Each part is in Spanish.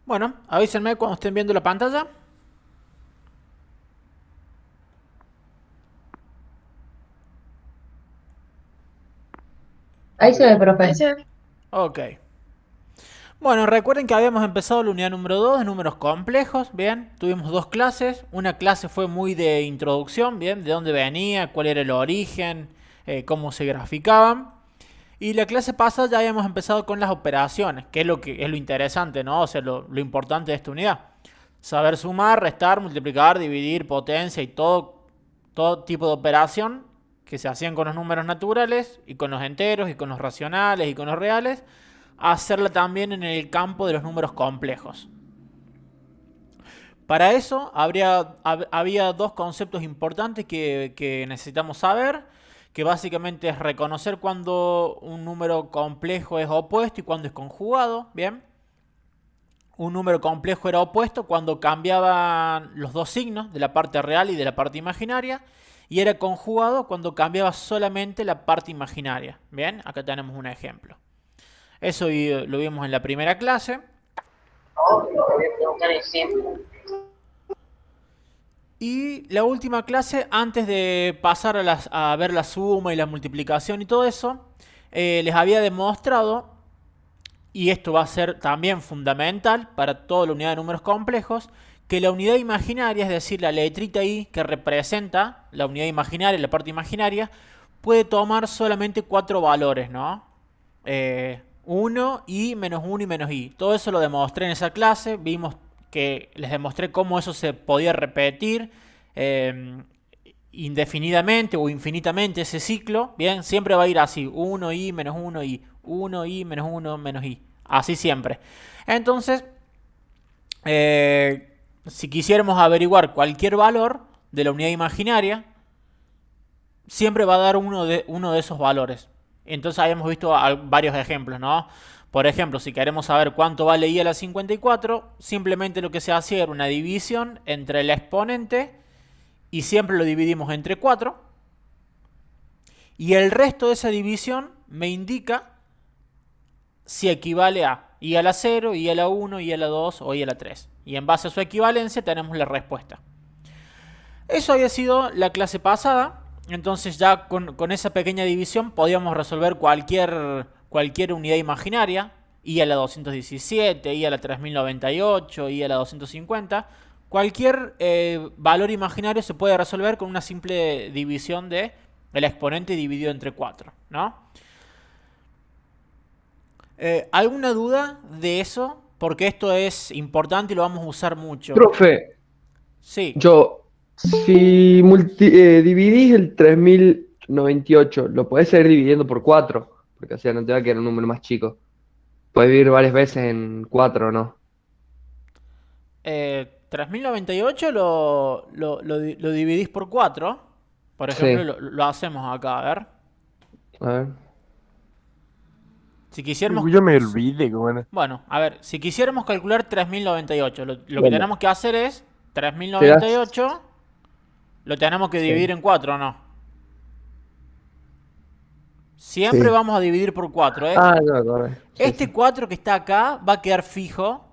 Bueno, avísenme cuando estén viendo la pantalla. Ahí se ve, profe. Ese, Ok. Bueno, recuerden que habíamos empezado la unidad número 2 de números complejos, bien. Tuvimos dos clases. Una clase fue muy de introducción, bien, de dónde venía, cuál era el origen, cómo se graficaban. Y la clase pasada ya habíamos empezado con las operaciones, que es lo interesante, ¿no? O sea, lo importante de esta unidad. Saber sumar, restar, multiplicar, dividir, potencia y todo tipo de operación que se hacían con los números naturales y con los enteros y con los racionales y con los reales, hacerla también en el campo de los números complejos. Para eso había dos conceptos importantes que necesitamos saber, que básicamente es reconocer cuando un número complejo es opuesto y cuando es conjugado, ¿bien? Un número complejo era opuesto cuando cambiaban los dos signos de la parte real y de la parte imaginaria, y era conjugado cuando cambiaba solamente la parte imaginaria. Bien, acá tenemos un ejemplo. Eso lo vimos en la primera clase. Y la última clase, antes de pasar a ver la suma y la multiplicación y todo eso, les había demostrado, y esto va a ser también fundamental para toda la unidad de números complejos, que la unidad imaginaria, es decir, la letrita I que representa la unidad imaginaria, la parte imaginaria, puede tomar solamente cuatro valores, ¿no? 1, I, menos 1 y menos I. Todo eso lo demostré en esa clase. Vimos que les demostré cómo eso se podía repetir eh, indefinidamente o infinitamente ese ciclo. Bien, siempre va a ir así: 1 I, menos 1 I, 1 I, menos 1, menos I. Así siempre. Entonces, si quisiéramos averiguar cualquier valor de la unidad imaginaria, siempre va a dar uno de esos valores. Entonces habíamos visto varios ejemplos, ¿no? Por ejemplo, si queremos saber cuánto vale I a la 54, simplemente lo que se hacía era una división entre el exponente y siempre lo dividimos entre 4. Y el resto de esa división me indica si equivale a I a la 0, I a la 1, I a la 2 o I a la 3. Y en base a su equivalencia tenemos la respuesta. Eso había sido la clase pasada. Entonces ya con esa pequeña división podíamos resolver cualquier unidad imaginaria. I a la 217, I a la 3098, I a la 250. Cualquier valor imaginario se puede resolver con una simple división de el exponente dividido entre 4, ¿no? ¿Alguna duda de eso? Porque esto es importante y lo vamos a usar mucho. profe, Sí. si dividís el 3098, lo podés seguir dividiendo por 4, porque así no te va a quedar un número más chico. Puedes dividir varias veces en 4, ¿no? 3098 lo dividís por 4. Por ejemplo, Sí, lo hacemos acá, a ver. a ver. Si quisiéramos... Yo me olvidé cómo era. Bueno, a ver, si quisiéramos calcular 3098, lo que Bueno, tenemos que hacer es tres mil te noventa y das. ocho lo tenemos que dividir Sí, en 4, ¿no? Siempre sí. vamos a dividir por 4, ¿eh? Ah, no, correcto. Sí, Este sí. 4 que está acá va a quedar fijo.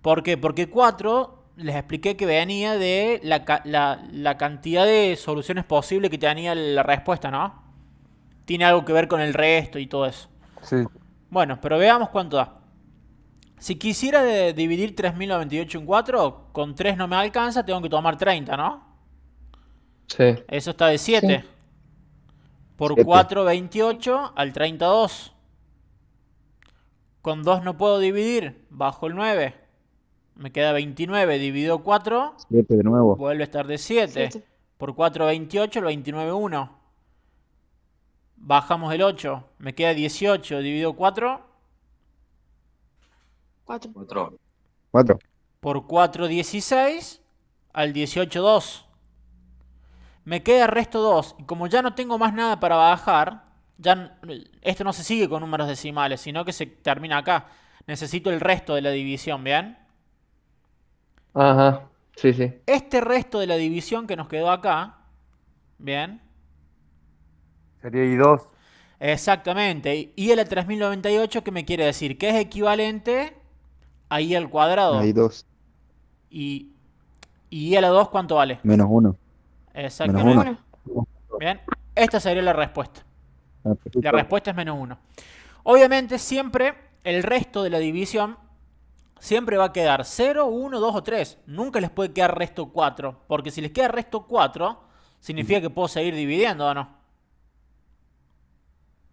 ¿Por qué? Porque 4 les expliqué que venía de la cantidad de soluciones posibles que tenía la respuesta, ¿no? Tiene algo que ver con el resto y todo eso. Sí, Bueno, pero veamos cuánto da. Si quisiera dividir 3098 en 4, con 3 no me alcanza, tengo que tomar 30, ¿no? Sí. Eso está de 7. Sí. Por 7. 4, 28 al 32. Con 2 no puedo dividir, bajo el 9. Me queda 29 dividido 4, 7 de nuevo. vuelve a estar de 7. 7. Por 4, 28, el 29, 1. Bajamos el 8, me queda 18 dividido 4. 4. 4. Por 4, 16. Al 18, 2. Me queda el resto 2. Y como ya no tengo más nada para bajar, esto no se sigue con números decimales, sino que se termina acá. Necesito el resto de la división, ¿bien? Ajá. Sí, sí. Este resto de la división que nos quedó acá, ¿bien? Sería I2. Exactamente. Y el 3098, ¿qué me quiere decir? Que es equivalente a i al cuadrado. Hay 2. Y, y i a la 2, ¿cuánto vale? Menos 1. Menos Exactamente. 1. Bien. Esta sería la respuesta. La Perfecto. respuesta es menos 1. Obviamente siempre el resto de la división siempre va a quedar 0, 1, 2 o 3. Nunca les puede quedar resto 4. Porque si les queda resto 4, significa que puedo seguir dividiendo, ¿o no?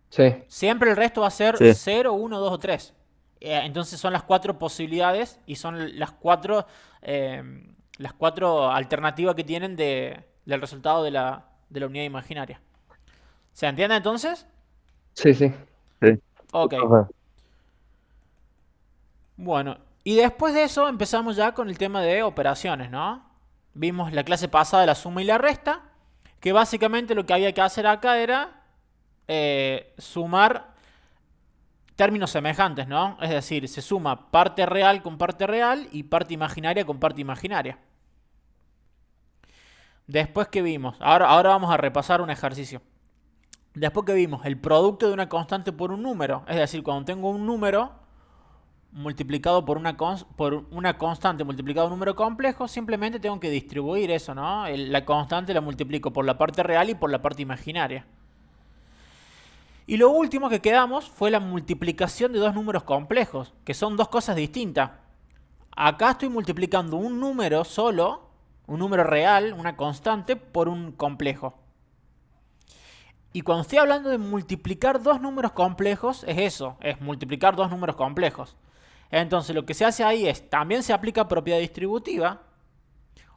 Sí. Siempre el resto va a ser Sí. 0, 1, 2 o 3. Entonces son las 4 posibilidades y son las cuatro alternativas que tienen del resultado de la unidad imaginaria. ¿Se entiende entonces? Sí, sí. Sí. Ok. Profe. Bueno, y después de eso empezamos ya con el tema de operaciones, ¿no? Vimos la clase pasada la suma y la resta, que básicamente lo que había que hacer acá era sumar términos semejantes, ¿no? Es decir, se suma parte real con parte real y parte imaginaria con parte imaginaria. Después que vimos, ahora vamos a repasar un ejercicio. Después que vimos el producto de una constante por un número, es decir, cuando tengo un número multiplicado por una constante multiplicado por un número complejo, simplemente tengo que distribuir eso, ¿no? La constante la multiplico por la parte real y por la parte imaginaria. Y lo último que quedamos fue la multiplicación de dos números complejos, que son dos cosas distintas. Acá estoy multiplicando un número solo, un número real, una constante, por un complejo. Y cuando estoy hablando de multiplicar dos números complejos, es eso, es multiplicar dos números complejos. Entonces lo que se hace ahí es, también se aplica propiedad distributiva.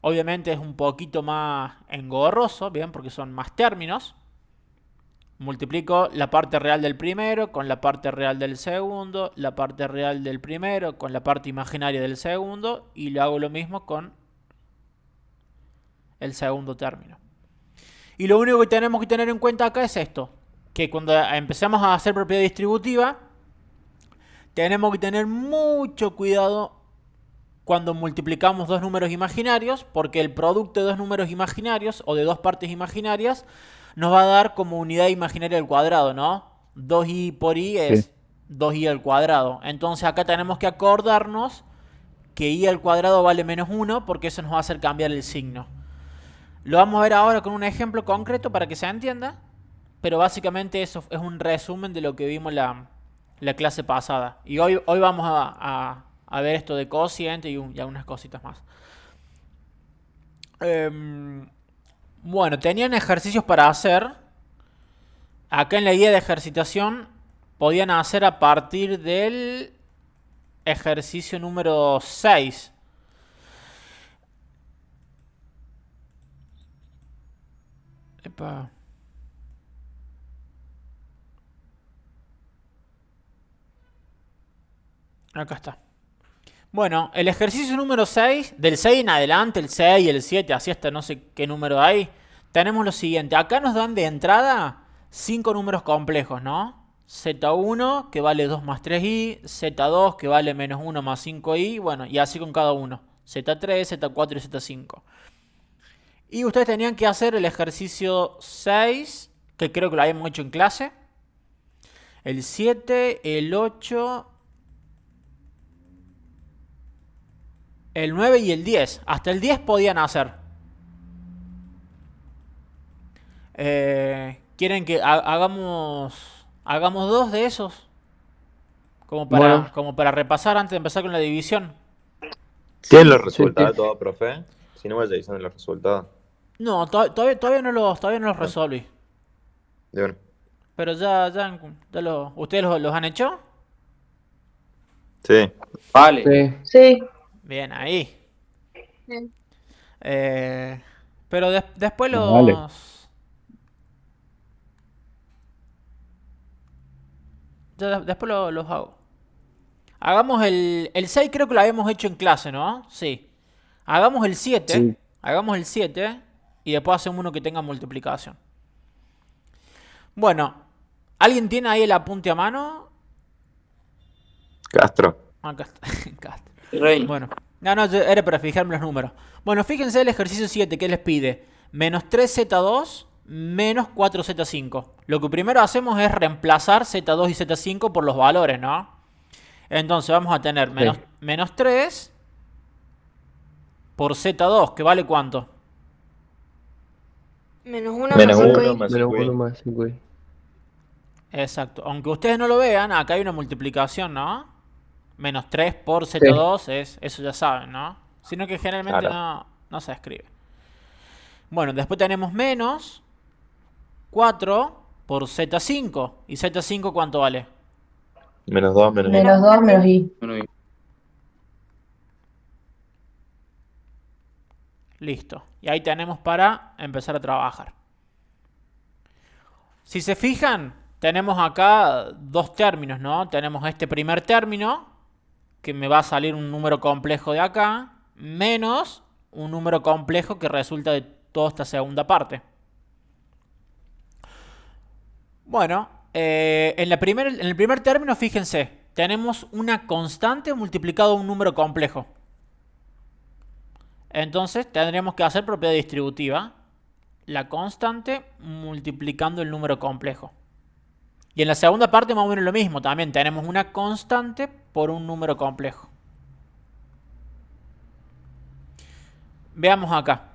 Obviamente es un poquito más engorroso, ¿bien? Porque son más términos. Multiplico la parte real del primero con la parte real del segundo, la parte real del primero con la parte imaginaria del segundo, y lo hago lo mismo con el segundo término. Y lo único que tenemos que tener en cuenta acá es esto, que cuando empezamos a hacer propiedad distributiva, tenemos que tener mucho cuidado cuando multiplicamos dos números imaginarios, porque el producto de dos números imaginarios o de dos partes imaginarias nos va a dar como unidad imaginaria al cuadrado, ¿no? 2i por i es 2i al cuadrado. Entonces acá tenemos que acordarnos que i al cuadrado vale menos 1 porque eso nos va a hacer cambiar el signo. Lo vamos a ver ahora con un ejemplo concreto para que se entienda, pero básicamente eso es un resumen de lo que vimos la clase pasada. Y hoy vamos a ver esto de cociente y algunas cositas más. Bueno, tenían ejercicios para hacer. Acá en la guía de ejercitación podían hacer a partir del ejercicio número 6. Epa. Acá está. Bueno, el ejercicio número 6, del 6 en adelante, el 6 y el 7, así hasta no sé qué número hay, tenemos lo siguiente. Acá nos dan de entrada 5 números complejos, ¿no? Z1 que vale 2 más 3i, Z2 que vale menos 1 más 5i, bueno, y así con cada uno. Z3, Z4 y Z5. Y ustedes tenían que hacer el ejercicio 6, que creo que lo habíamos hecho en clase. El 7, el 8... el 9 y el 10. Hasta el 10 podían hacer. ¿Quieren que hagamos dos de esos? Como para repasar antes de empezar con la división. ¿Tienen los Sí, resultados sí. todo, profe? Si no, vaya diciendo los resultados. No, todavía no los resolví. De bueno. Pero ¿ustedes los han hecho? Sí. Vale. Sí. Sí. Bien, ahí. Bien. Pero después Vale. después los hago. Hagamos el 6, creo que lo habíamos hecho en clase, ¿no? Sí. Hagamos el 7. Sí. Hagamos el 7 y después hacemos uno que tenga multiplicación. Bueno, ¿alguien tiene ahí el apunte a mano? Castro. Acá está. Castro. Rey. Bueno, no, era para fijarme los números. Bueno, fíjense el ejercicio 7 que les pide. Menos 3z2 menos 4z5. Lo que primero hacemos es reemplazar z2 y z5 por los valores, ¿no? Entonces vamos a tener menos 3 por z2, que vale ¿cuánto? Menos 1 Menos más 5 1 y... más Menos 5i. 1 más 5i. Exacto. Aunque ustedes no lo vean, acá hay una multiplicación, ¿no? Menos 3 por z2, eso ya saben, ¿no? Sino que generalmente Claro. no se escribe. Bueno, después tenemos menos 4 por z5. ¿Y z5 cuánto vale? Menos 2 menos i. Menos 2 menos i. Listo. Y ahí tenemos para empezar a trabajar. Si se fijan, tenemos acá dos términos, ¿no? Tenemos este primer término, que me va a salir un número complejo de acá, menos un número complejo que resulta de toda esta segunda parte. Bueno, en el primer término, fíjense, tenemos una constante multiplicado a un número complejo. Entonces tendremos que hacer propiedad distributiva. La constante multiplicando el número complejo. Y en la segunda parte más o menos lo mismo. También tenemos una constante por un número complejo. Veamos acá.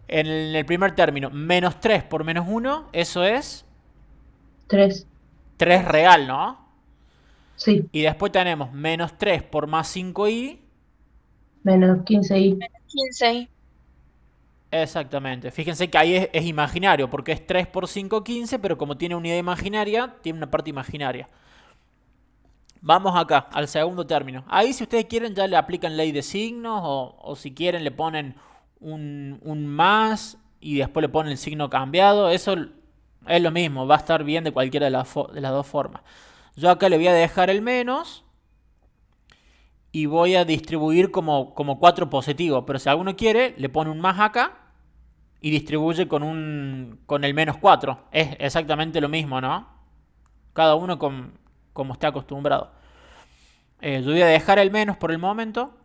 En el primer término, menos 3 por menos 1, eso es 3. 3 real, ¿no? Sí. Y después tenemos menos 3 por más 5i. Menos 15i. 15. Exactamente. Fíjense que ahí es imaginario, porque es 3 por 5, 15, pero como tiene unidad imaginaria, tiene una parte imaginaria. Vamos acá, al segundo término. Ahí, si ustedes quieren, ya le aplican ley de signos, o si quieren le ponen un más y después le ponen el signo cambiado. Eso es lo mismo, va a estar bien de cualquiera de las dos formas. Yo acá le voy a dejar el menos y voy a distribuir como 4 positivo. Pero si alguno quiere, le pone un más acá y distribuye con el menos 4. Es exactamente lo mismo, ¿no? Cada uno como esté acostumbrado. Yo voy a dejar el menos por el momento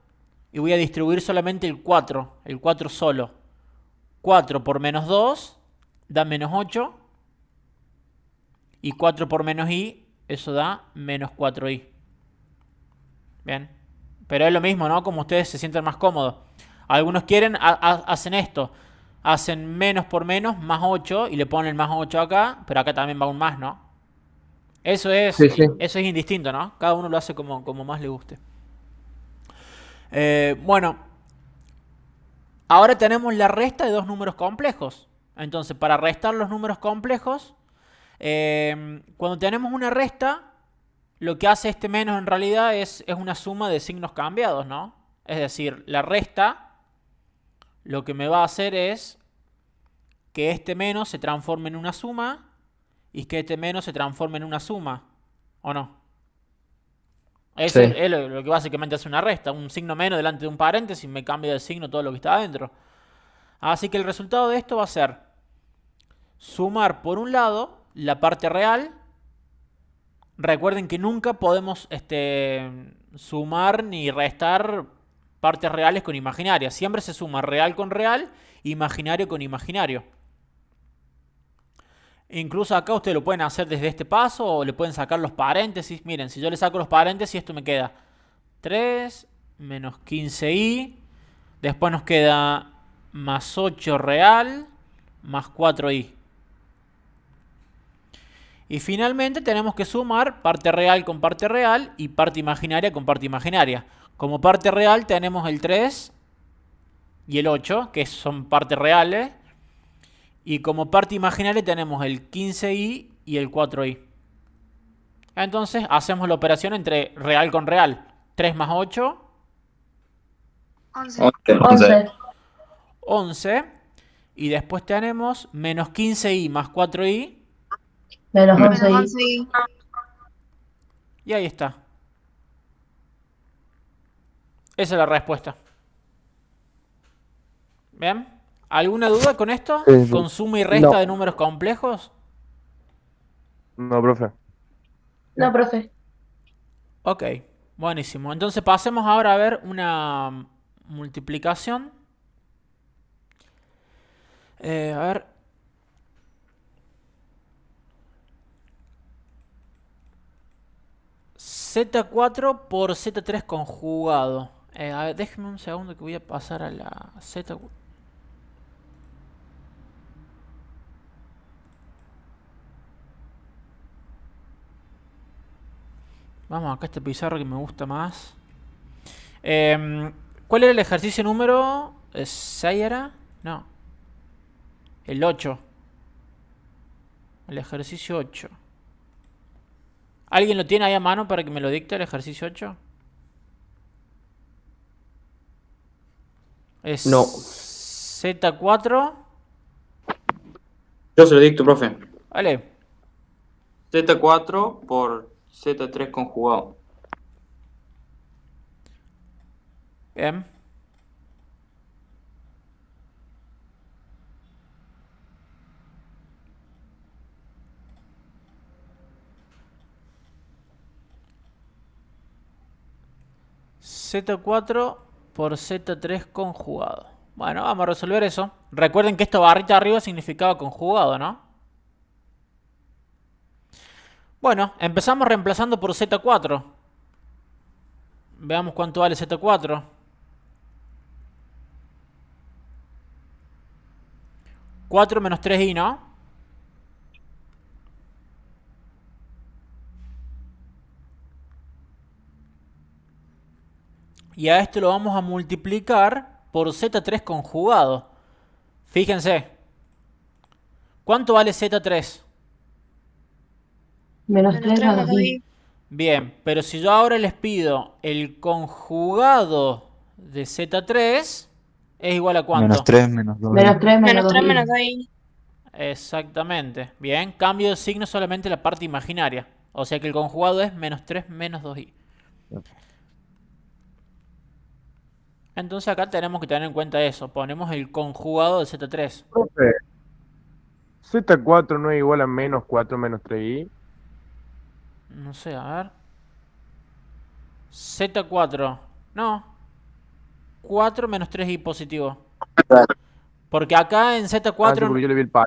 y voy a distribuir solamente el 4. El 4 solo. 4 por menos 2 da menos 8. Y 4 por menos i, eso da menos 4i. Bien. Pero es lo mismo, ¿no? Como ustedes se sientan más cómodos. Algunos quieren, hacen esto. Hacen menos por menos, más 8, y le ponen el más 8 acá, pero acá también va un más, ¿no? Eso es indistinto, ¿no? Cada uno lo hace como más le guste. Bueno, ahora tenemos la resta de dos números complejos. Entonces, para restar los números complejos, cuando tenemos una resta, lo que hace este menos en realidad es una suma de signos cambiados, ¿no? Es decir, la resta lo que me va a hacer es que este menos se transforme en una suma y que este menos se transforme en una suma, ¿o no? Eso es lo que básicamente hace una resta. Un signo menos delante de un paréntesis me cambia de signo todo lo que está adentro. Así que el resultado de esto va a ser sumar por un lado la parte real. Recuerden que nunca podemos sumar ni restar partes reales con imaginarias. Siempre se suma real con real, imaginario con imaginario. Incluso acá ustedes lo pueden hacer desde este paso o le pueden sacar los paréntesis. Miren, si yo le saco los paréntesis, esto me queda 3 menos 15i. Después nos queda más 8 real más 4i. Y finalmente tenemos que sumar parte real con parte real y parte imaginaria con parte imaginaria. Como parte real tenemos el 3 y el 8, que son partes reales. Y como parte imaginaria tenemos el 15i y el 4i. Entonces hacemos la operación entre real con real. 3 más 8. 11. 11. Y después tenemos menos 15i más 4i. Menos Menos 11i. 11i. Y ahí está. Esa es la respuesta. ¿Bien? ¿Alguna duda con esto? Sí. ¿Con suma y resta No. de números complejos? No, profe. No, profe. Ok, buenísimo. Entonces pasemos ahora a ver una multiplicación. A ver, Z4 por Z3 conjugado. A ver, déjeme un segundo que voy a pasar a la Z. Vamos acá a este pizarro que me gusta más. ¿Cuál era el ejercicio número 6 era? No. El 8. El ejercicio 8. ¿Alguien lo tiene ahí a mano para que me lo dicte el ejercicio 8? Es No. Z4. Yo se lo dicto, profe. Vale. Z4 por Z3 conjugado. Bien. Z4 por Z3 conjugado. Bueno, vamos a resolver eso. Recuerden que esta barrita arriba significaba conjugado, ¿no? Bueno, empezamos reemplazando por Z4. Veamos cuánto vale Z4. 4 menos 3i, ¿no? Y a esto lo vamos a multiplicar por Z3 conjugado. Fíjense. ¿Cuánto vale Z3? Menos 3 más 2i. Bien, pero si yo ahora les pido el conjugado de Z3, ¿es igual a cuánto? Menos 3, menos 2. Menos 3 menos Menos 3 2i. menos 2i. Exactamente. Bien, cambio de signo solamente la parte imaginaria. O sea que el conjugado es menos 3 menos 2i. Entonces acá tenemos que tener en cuenta eso. Ponemos el conjugado de Z3. Profe, Z4 no es igual a menos 4 menos 3i. No sé, a ver. Z4. No. 4 menos 3i positivo. Porque acá en Ah, sí, Z4... porque yo le vi el par.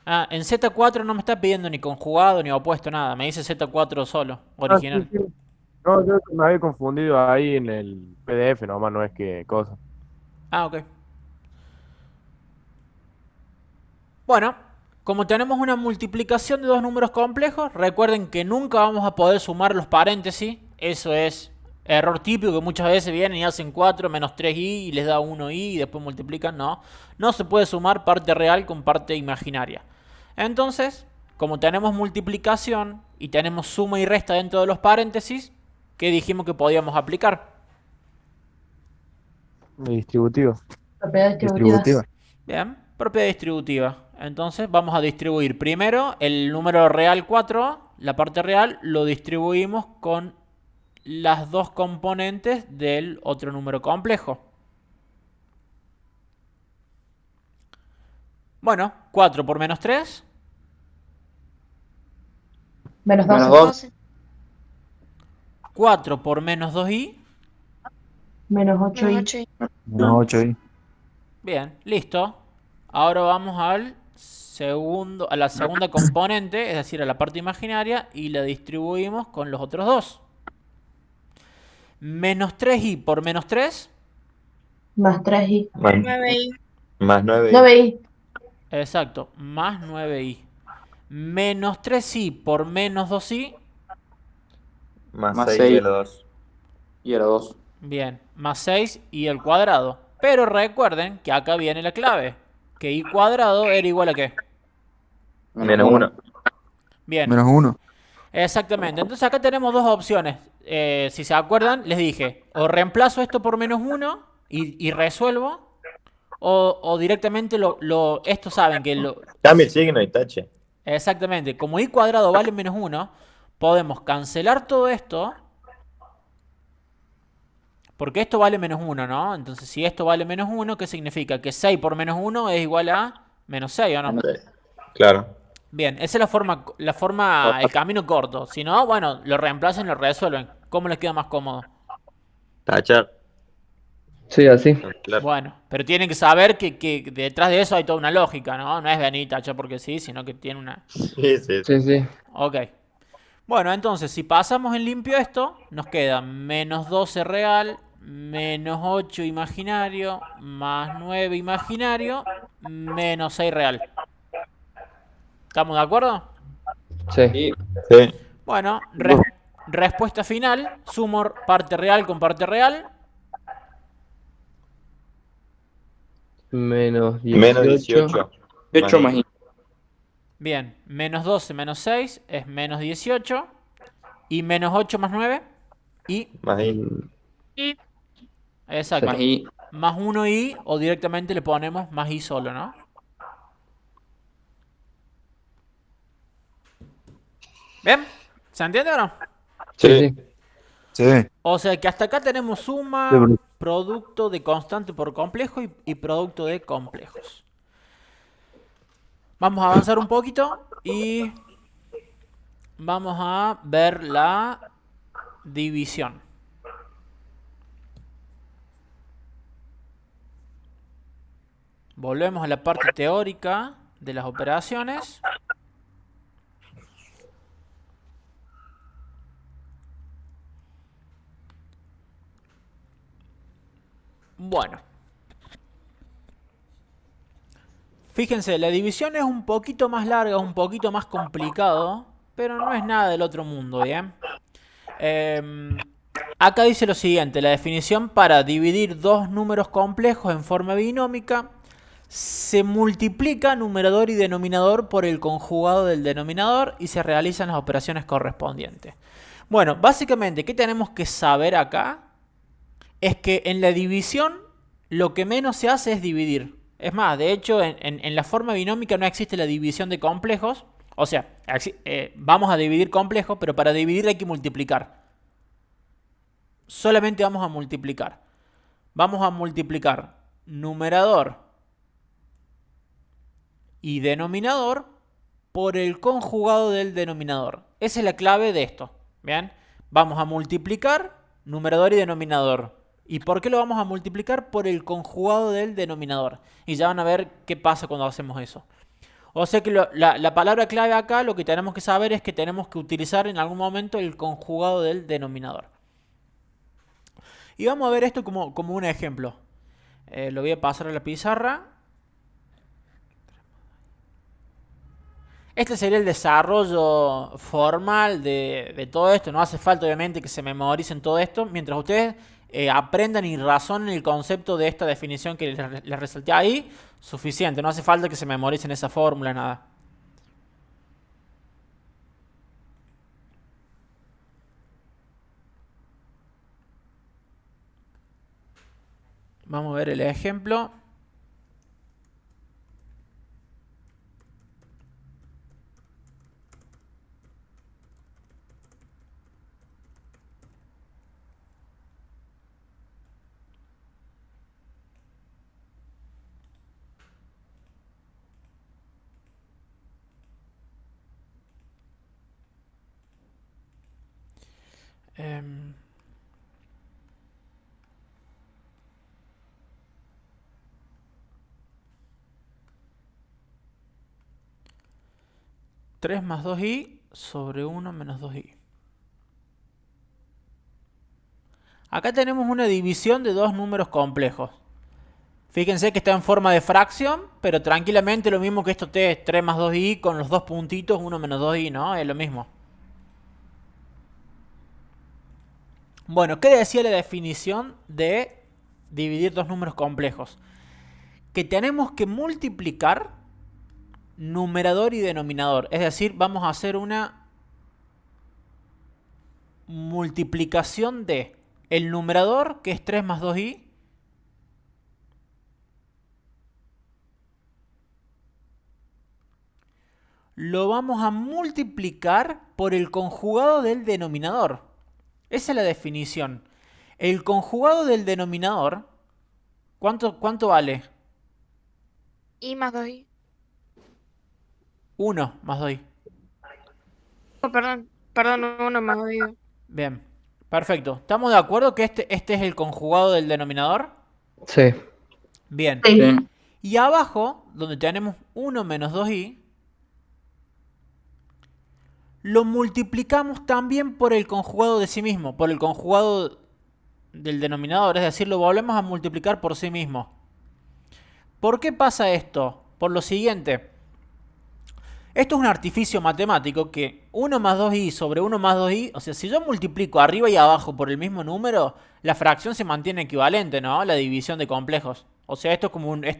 en Z4 no me está pidiendo ni conjugado ni opuesto, nada. Me dice Z4 solo, Ah, original. sí, sí. No, yo me había confundido ahí en el PDF nomás, no es que cosa. Ah, ok. Bueno, como tenemos una multiplicación de dos números complejos, recuerden que nunca vamos a poder sumar los paréntesis. Eso es error típico que muchas veces vienen y hacen 4 menos 3i y les da 1i y después multiplican. No, no se puede sumar parte real con parte imaginaria. Entonces, como tenemos multiplicación y tenemos suma y resta dentro de los paréntesis, ¿qué dijimos que podíamos aplicar? Distributivo. Propiedad distributiva. Bien, propiedad distributiva. Entonces vamos a distribuir primero el número real 4, la parte real, lo distribuimos con las dos componentes del otro número complejo. Bueno, 4 por menos 3. Menos 12. Menos 2. 4 por menos 2i. Menos Menos 8i. 8i. Menos 8 ahí. Bien, listo. Ahora vamos a la segunda componente, es decir, a la parte imaginaria, y la distribuimos con los otros dos. Menos 3i por menos 3. Más 3i. Más, 9i. más 9. 9i. Exacto, más 9i. Menos 3i por menos 2i. Más Más 6 seis. y el 2. Y era 2. Bien, más 6 y el cuadrado. Pero recuerden que acá viene la clave. Que i cuadrado era igual a ¿qué? Menos 1. Bien, Menos 1. exactamente. Entonces acá tenemos dos opciones. Si se acuerdan, les dije, o reemplazo esto por menos 1 y resuelvo, o directamente esto saben que Cambia el signo y tache. exactamente, como i cuadrado vale menos 1, podemos cancelar todo esto, porque esto vale menos 1, ¿no? Entonces si esto vale menos 1, ¿qué significa? Que 6 por menos 1 es igual a menos 6, ¿o no? Claro. Bien, esa es la forma, el camino corto. Si no, bueno, lo reemplazan y lo resuelven. ¿Cómo les queda más cómodo? Tachar. Sí, así. Cancelar. Bueno, pero tienen que saber que detrás de eso hay toda una lógica, ¿no? No es venir y tachar porque sí, sino que tiene una... Sí, sí. Sí, sí. Ok. Bueno, entonces, si pasamos en limpio esto, nos queda menos 12 real, menos 8 imaginario, más 9 imaginario, menos 6 real. ¿Estamos de acuerdo? Sí. Sí. Sí. Bueno, respuesta final. Sumo parte real con parte real. Menos Menos 18. 18. 8 más I. Bien, menos 12 menos 6 es menos 18. Y menos 8 más 9. Y, Más I. exacto. Más I. Más 1 y, o directamente le ponemos más i solo, ¿no? ¿Bien? ¿Se entiende o no? Sí, Sí. sí. Sí. O sea que hasta acá tenemos suma, Sí, bro. producto de constante por complejo y producto de complejos. Vamos a avanzar un poquito y vamos a ver la división. Volvemos a la parte teórica de las operaciones. Bueno. Fíjense, la división es un poquito más larga, un poquito más complicado, pero no es nada del otro mundo, ¿bien? Acá dice lo siguiente, la definición para dividir dos números complejos en forma binómica se multiplica numerador y denominador por el conjugado del denominador y se realizan las operaciones correspondientes. Bueno, básicamente, ¿qué tenemos que saber acá? Es que en la división lo que menos se hace es dividir. Es más, de hecho, en la forma binómica no existe la división de complejos. O sea, vamos a dividir complejos, pero para dividir hay que multiplicar. Solamente vamos a multiplicar. Vamos a multiplicar numerador y denominador por el conjugado del denominador. Esa es la clave de esto. ¿Bien? Vamos a multiplicar numerador y denominador. ¿Y por qué lo vamos a multiplicar? Por el conjugado del denominador. Y ya van a ver qué pasa cuando hacemos eso. O sea que la palabra clave acá, lo que tenemos que saber es que tenemos que utilizar en algún momento el conjugado del denominador. Y vamos a ver esto como un ejemplo. Lo voy a pasar a la pizarra. Este sería el desarrollo formal de todo esto. No hace falta obviamente que se memoricen todo esto. Mientras ustedes aprendan y razonen el concepto de esta definición que les resalté ahí, suficiente. No hace falta que se memoricen esa fórmula, nada. Vamos a ver el ejemplo. Eh, 3 más 2i sobre 1 menos 2i. Acá tenemos una división de dos números complejos. Fíjense que está en forma de fracción, pero tranquilamente lo mismo que esto es 3 más 2i con los dos puntitos, 1 menos 2i, ¿no? Es lo mismo. Bueno, ¿qué decía la definición de dividir dos números complejos? Que tenemos que multiplicar numerador y denominador. Es decir, vamos a hacer una multiplicación de el numerador, que es 3 más 2i, lo vamos a multiplicar por el conjugado del denominador. Esa es la definición. El conjugado del denominador, ¿cuánto vale? I más 2i. 1 más 2i. Oh, perdón, 1 más 2i. Bien, perfecto. ¿Estamos de acuerdo que este es el conjugado del denominador? Sí. Bien. Sí. Sí. Y abajo, donde tenemos 1 menos 2i, lo multiplicamos también por el conjugado de sí mismo, por el conjugado del denominador, es decir, lo volvemos a multiplicar por sí mismo. ¿Por qué pasa esto? Por lo siguiente. Esto es un artificio matemático que 1 más 2i sobre 1 más 2i, o sea, si yo multiplico arriba y abajo por el mismo número, la fracción se mantiene equivalente, ¿no? La división de complejos. O sea, esto es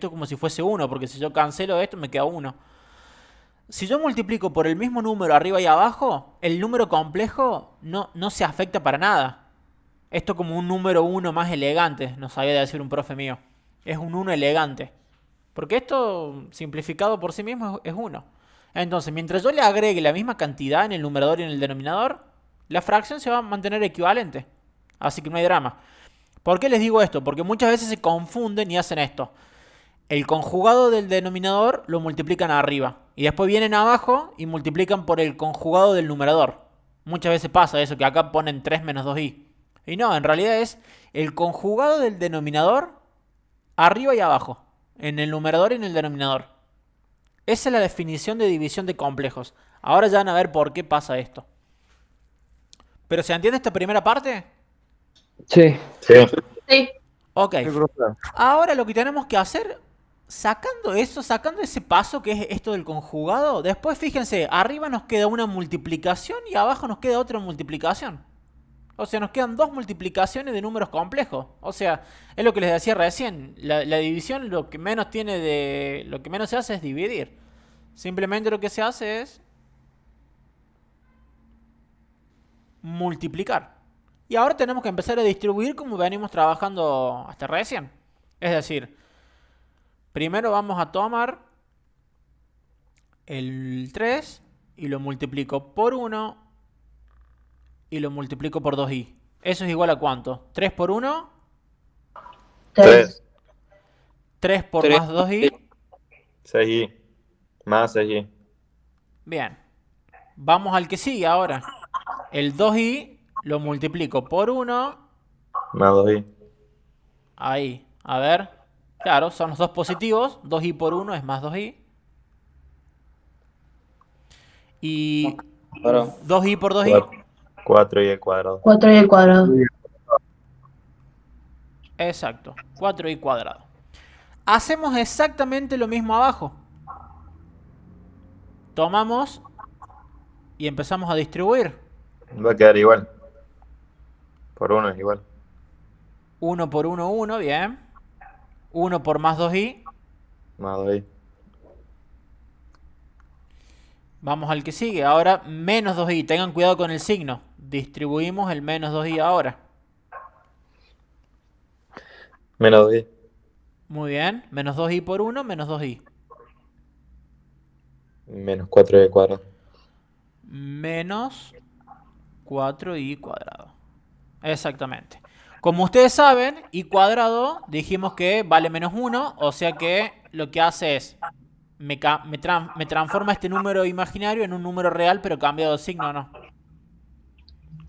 como si fuese 1, porque si yo cancelo esto me queda 1. Si yo multiplico por el mismo número arriba y abajo, el número complejo no se afecta para nada. Esto como un número 1 más elegante, nos sabía decir un profe mío. Es un 1 elegante. Porque esto, simplificado por sí mismo, es 1. Entonces, mientras yo le agregue la misma cantidad en el numerador y en el denominador, la fracción se va a mantener equivalente. Así que no hay drama. ¿Por qué les digo esto? Porque muchas veces se confunden y hacen esto. El conjugado del denominador lo multiplican arriba. Y después vienen abajo y multiplican por el conjugado del numerador. Muchas veces pasa eso, que acá ponen 3 menos 2i. Y no, en realidad es el conjugado del denominador arriba y abajo. En el numerador y en el denominador. Esa es la definición de división de complejos. Ahora ya van a ver por qué pasa esto. ¿Pero se entiende esta primera parte? Sí. Sí. Sí. Ok. Sí, profe. Ahora lo que tenemos que hacer, sacando ese paso que es esto del conjugado, después fíjense, arriba nos queda una multiplicación y abajo nos queda otra multiplicación. O sea, nos quedan dos multiplicaciones de números complejos. O sea, es lo que les decía recién. La división lo que menos se hace es dividir. Simplemente lo que se hace es multiplicar. Y ahora tenemos que empezar a distribuir como venimos trabajando hasta recién. Es decir, primero vamos a tomar el 3 y lo multiplico por 1 y lo multiplico por 2i. ¿Eso es igual a cuánto? 3 por 1, 3. 3 por Tres. más 2i. 6i. Más 6i. Bien. Vamos al que sigue ahora. El 2i lo multiplico por 1. Más 2i. Ahí. A ver. Claro, son los dos positivos. 2i por 1 es más 2i. Y Claro. 2i por 2i. 4i al cuadrado. 4 y al cuadrado. Exacto. 4i cuadrado. Hacemos exactamente lo mismo abajo. Tomamos y empezamos a distribuir. Va a quedar igual. Por 1 es igual. 1 por 1, 1, bien. 1 por más 2i. Más 2i. Vamos al que sigue. Ahora menos 2i. Tengan cuidado con el signo. Distribuimos el menos 2i ahora. Menos 2i. Muy bien. Menos 2i por 1, menos 2i. Menos 4i al cuadrado. Menos 4i cuadrado. Exactamente. Como ustedes saben, i cuadrado dijimos que vale menos 1. O sea que lo que hace es me transforma este número imaginario en un número real, pero cambiado de signo, ¿no?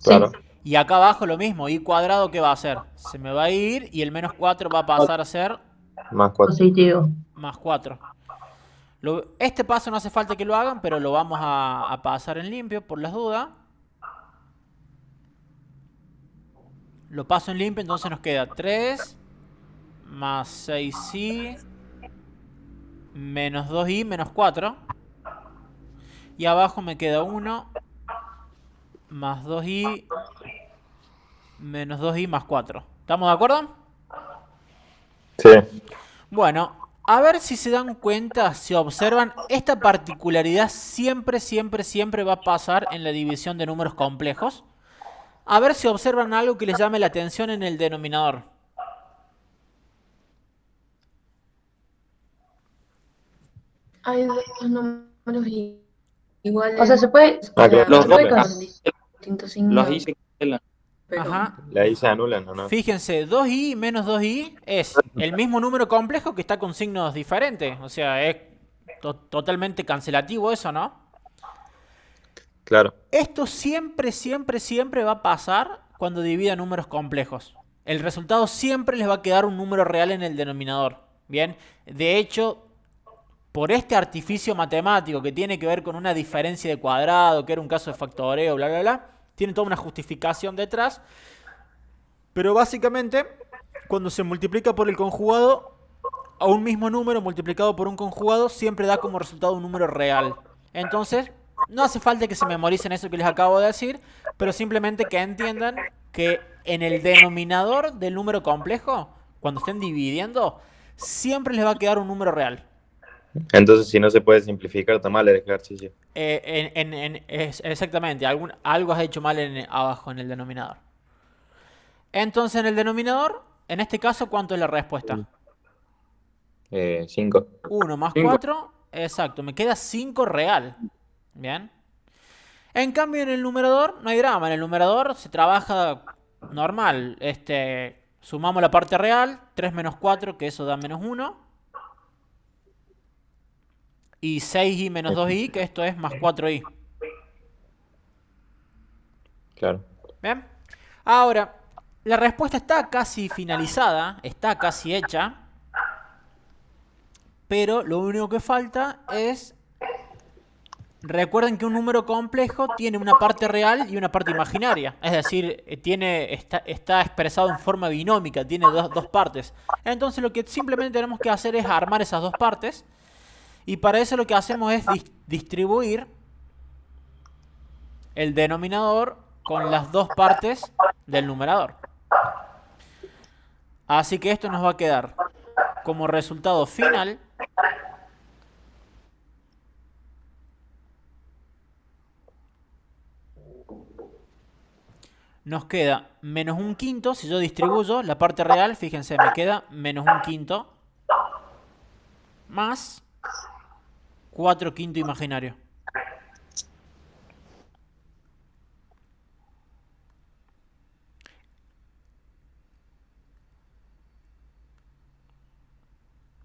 Claro. Y acá abajo lo mismo, i cuadrado, ¿qué va a hacer? Se me va a ir y el menos 4 va a pasar a ser Más 4. Positivo. más 4. Este paso no hace falta que lo hagan, pero lo vamos a pasar en limpio por las dudas. Lo paso en limpio, entonces nos queda 3 más 6i menos 2i menos 4. Y abajo me queda 1 más 2i menos 2i más 4. ¿Estamos de acuerdo? Sí. Bueno, a ver si se dan cuenta, si observan, esta particularidad siempre va a pasar en la división de números complejos. A ver si observan algo que les llame la atención en el denominador. Hay dos números iguales. O sea, se puede, Ah, claro. Los se puede dos. con distintos signos. Los i se cancelan. pero Ajá. La i se anulan, ¿o no? Fíjense, 2i menos 2i es el mismo número complejo que está con signos diferentes. O sea, es totalmente cancelativo eso, ¿no? Claro. Esto siempre va a pasar cuando divida números complejos. El resultado siempre les va a quedar un número real en el denominador. Bien, de hecho, por este artificio matemático que tiene que ver con una diferencia de cuadrado, que era un caso de factoreo, bla, bla, bla, tiene toda una justificación detrás. Pero básicamente, cuando se multiplica por el conjugado, a un mismo número multiplicado por un conjugado siempre da como resultado un número real. Entonces, no hace falta que se memoricen eso que les acabo de decir, pero simplemente que entiendan que en el denominador del número complejo, cuando estén dividiendo, siempre les va a quedar un número real. Entonces, si no se puede simplificar, está mal el ejercicio. Exactamente, algo has hecho mal abajo en el denominador. Entonces, en el denominador, en este caso, ¿cuánto es la respuesta? 5. 1 más 5. 4, exacto, me queda 5 real. Bien. En cambio, en el numerador no hay drama. En el numerador se trabaja normal. Sumamos la parte real, 3 menos 4, que eso da menos 1. Y 6i menos 2i, que esto es más 4i. Claro. Bien. Ahora, la respuesta está casi finalizada, está casi hecha. Pero lo único que falta es... Recuerden que un número complejo tiene una parte real y una parte imaginaria. Es decir, está expresado en forma binómica, tiene dos partes. Entonces lo que simplemente tenemos que hacer es armar esas dos partes. Y para eso lo que hacemos es distribuir el denominador con las dos partes del numerador. Así que esto nos va a quedar como resultado final... Nos queda menos un quinto. Si yo distribuyo la parte real, fíjense, me queda menos un quinto más 4 quinto imaginario.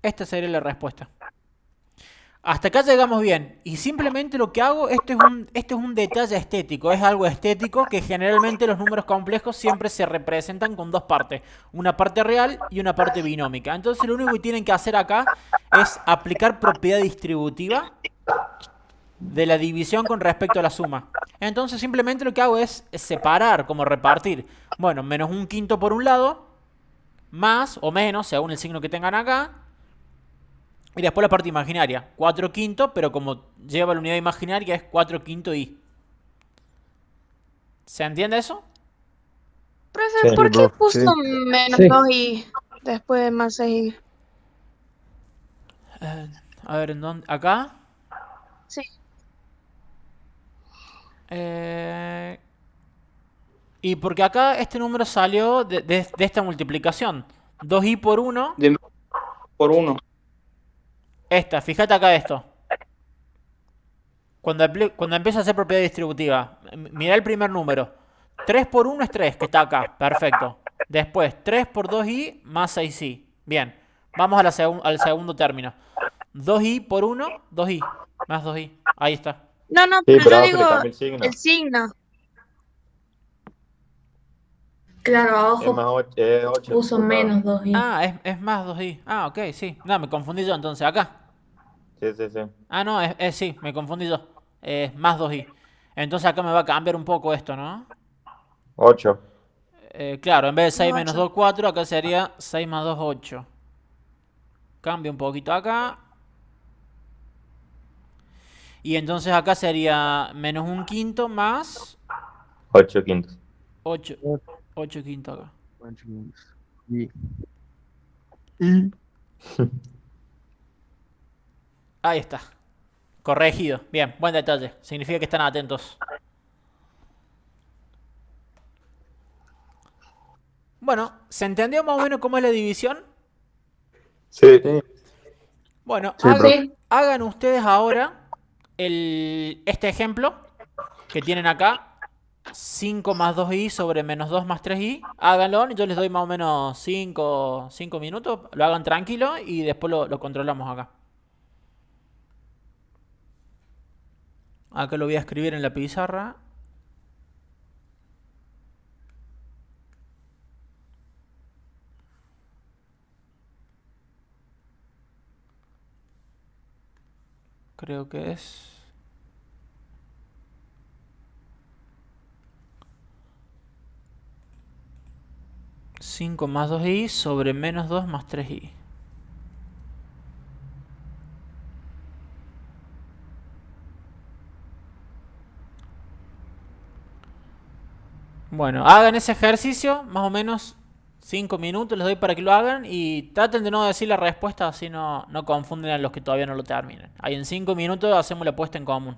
Esta sería la respuesta. Hasta acá llegamos bien. Y simplemente lo que hago, esto es un detalle estético. Es algo estético que generalmente los números complejos siempre se representan con dos partes. Una parte real y una parte binómica. Entonces lo único que tienen que hacer acá es aplicar propiedad distributiva de la división con respecto a la suma. Entonces simplemente lo que hago es separar, como repartir. Bueno, menos un quinto por un lado, más o menos, según el signo que tengan acá. Y después la parte imaginaria, 4 quintos, pero como lleva la unidad imaginaria es 4 quinto i. ¿Se entiende eso? Profe, Sí. ¿por qué profe, puso sí. menos Sí. 2i después de más 6i? A ver, ¿en dónde? ¿Acá? Sí. Y porque acá este número salió de esta multiplicación. 2i por 1. Por 1. Fíjate acá esto. Cuando empieza a hacer propiedad distributiva, mira el primer número. 3 por 1 es 3, que está acá. Perfecto. Después, 3 por 2i más 6i. Bien. Vamos al segundo término. 2i por 1, 2i. Más 2i. Ahí está. No, no, Sí, pero pero yo abajo digo le cambié el signo. el signo. Claro, Es más abajo 8 puso por lado. menos 2i. Ah, es más 2i. Ah, ok, sí. No, me confundí yo entonces acá. Sí, sí, sí. Ah, no, sí, me confundí yo. Es más 2i. Entonces acá me va a cambiar un poco esto, ¿no? 8. Claro, en vez de 6 No, menos 8. 2, 4, acá sería 6 más 2, 8. Cambio un poquito acá. Y entonces acá sería menos un quinto más 8 quintos. 8. 8 quinto acá. Y, y Ahí está. Corregido. Bien, buen detalle. Significa que están atentos. Bueno, ¿se entendió más o menos cómo es la división? Sí. Bueno, sí, profe. Sí, hagan ustedes ahora este ejemplo que tienen acá. 5 más 2i sobre menos 2 más 3i. Háganlo, yo les doy más o menos 5 minutos. Lo hagan tranquilo y después lo controlamos acá. Acá lo voy a escribir en la pizarra. creo que es... 5 más 2i sobre menos 2 más 3i. Bueno, hagan ese ejercicio, más o menos 5 minutos les doy para que lo hagan y traten de no decir la respuesta, así no confunden a los que todavía no lo terminen. Ahí en 5 minutos hacemos la puesta en común.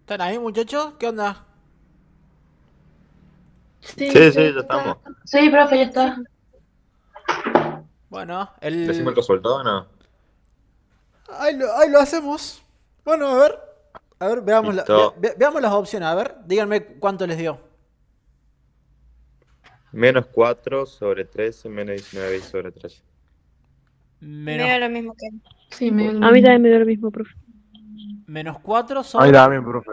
¿Están ahí, muchachos? ¿Qué onda? Sí, Sí, sí, ya estamos. Sí, profe, ya está. Bueno, ¿Decimos el resultado o no? ahí lo hacemos. Bueno, a ver. A ver, veamos, Listo. veamos las opciones. A ver, díganme cuánto les dio. Menos 4 sobre 13 menos 19 sobre 13. Me Menos, da lo mismo que él. Sí, me A mí también me dio lo mismo, profe. menos 4 Ahí sobre... también, profe.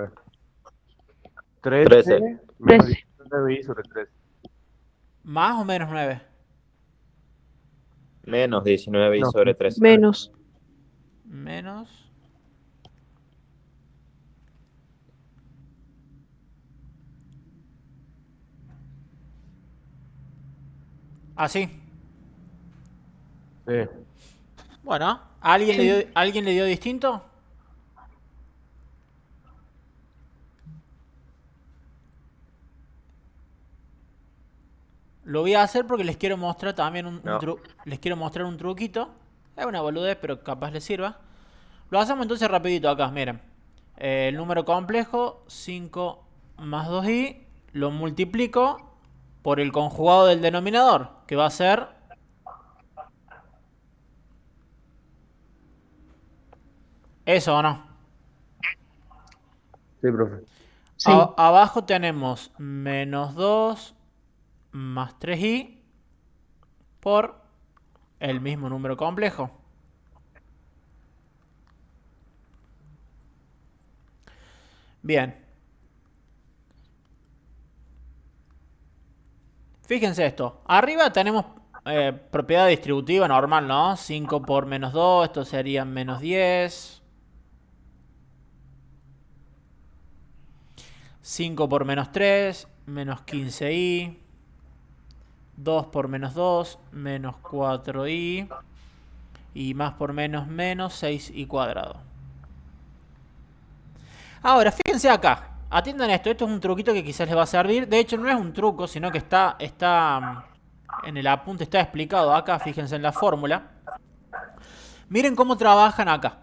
13 13. menos 13. 19 sobre 13. ¿Más o menos 9? Menos 19 No, sobre 13. Menos. Menos... Así. sí. Bueno, Sí. ¿alguien le dio distinto? Lo voy a hacer porque les quiero mostrar también No. les quiero mostrar un truquito. Es una boludez, pero capaz les sirva. Lo hacemos entonces rapidito acá, miren. El número complejo, 5 más 2i, lo multiplico por el conjugado del denominador, que va a ser... ¿Eso o no? Sí, profe. Sí. Abajo tenemos menos 2 más 3i por el mismo número complejo. Bien. Fíjense esto. Arriba tenemos propiedad distributiva normal, ¿no? 5 por menos 2, esto sería menos 10. 5 por menos 3, menos 15i. 2 por menos 2, menos 4i. Y más por menos, menos 6i cuadrado. Ahora, fíjense acá. Atiendan esto. Esto es un truquito que quizás les va a servir. De hecho, no es un truco, sino que está en el apunte, está explicado acá. Fíjense en la fórmula. Miren cómo trabajan acá.